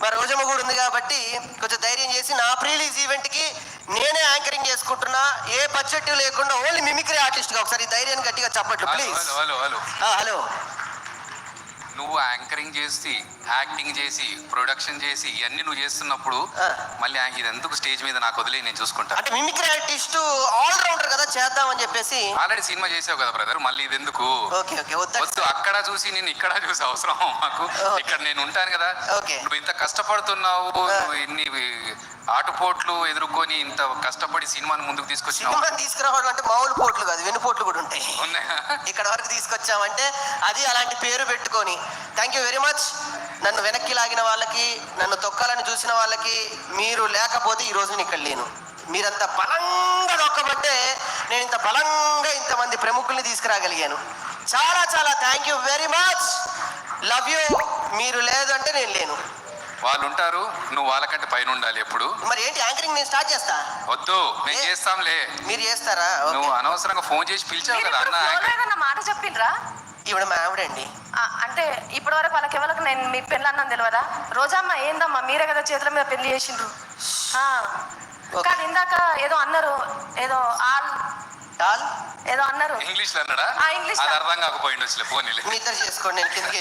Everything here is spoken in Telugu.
మరి రోజమ్మ కూడా ఉంది కాబట్టి కొంచెం ధైర్యం చేసి నా ప్రీలీజ్ ఈవెంట్కి నేనే యాంకరింగ్ చేసుకుంటున్నా, ఏ బడ్జెట్ లేకుండా ఓన్లీ మిమిక్రీ ఆర్టిస్ట్గా. ఒకసారి ధైర్యాన్ని గట్టిగా చెప్పట్లు ప్లీజ్. హలో. నువ్వు యాంకరింగ్ చేసి, యాక్టింగ్ చేసి, ప్రొడక్షన్ చేసి ఇవన్నీ నువ్వు చేస్తున్నప్పుడు మళ్ళీ ఇది ఎందుకు స్టేజ్ మీద నాకు వదిలే, నేను చూసుకుంటా. అంటే మిమిక్రీ ఆర్టిస్ట్ ఆల్ రౌండర్ కదా, చేద్దామని చెప్పేసి. ఆల్రెడీ సినిమా చేసావు కదా బ్రదర్, మళ్ళీ ఇది ఎందుకు? వద్దు, అక్కడ చూసి నేను ఇక్కడ చూసి అవసరం మాకు. ఇక్కడ నేను ఉంటాను కదా. నువ్వు ఇంత కష్టపడుతున్నావు, నువ్వు ఇన్ని ఆటుపోట్లు ఎదుర్కొని ఇంత కష్టపడి సినిమాని ముందుకు తీసుకురావడం అంటే మామూలు పోట్లు కాదు, వెన్నుపోట్లు కూడా ఉంటాయి. ఇక్కడ వరకు తీసుకొచ్చామంటే అది అలాంటి పేరు పెట్టుకొని. Thank you very much. నన్ను వెనక్కి లాగిన వాళ్ళకి, నన్ను తొక్కాలని చూసిన వాళ్ళకి, మీరు లేకపోతే ఈ రోజు నేను ఇక్కడ లేను. మీరంత బలంగా నొక్కబట్టే నేను ఇంత బలంగా ఇంతమంది ప్రముఖుల్ని తీసుకురాగలిగాను. చాలా చాలా thank you very much. Love you. మీరు లేదంటే నేను లేను. వాళ్ళు ఉంటారు, నువ్వు వాళ్ళకంటే పైన ఉండాలి ఎప్పుడు. మరి ఏంటి యాంకరింగ్ నేను స్టార్ట్ చేస్తా? వద్దు, నేను చేస్తాంలే. మీరు చేస్తారా? నువ్వు అనవసరంగా ఫోన్ చేసి పిలిచావు కదా అన్న. మాట చెప్పిండ్రా? ఇవిడ మా ఆవిడండి. అంటే ఇప్పటి వరకు వాళ్ళకి ఎవరికి నేను మీ పెళ్ళి అన్నాను తెలియదా? రోజమ్మ ఏందమ్మా, మీరే కదా చేతుల మీద పెళ్లి చేసిండ్రు. కానీ ఇందాక ఏదో అన్నారు, ఏదో ఏదో అన్నారు ఇంగ్లీష్ లో అన్నాడా? ఇంగ్లీష్ అర్థం కాకపోయింది. ఫోన్ మీ ఇద్దరు చేసుకోండి, నేను కిందకి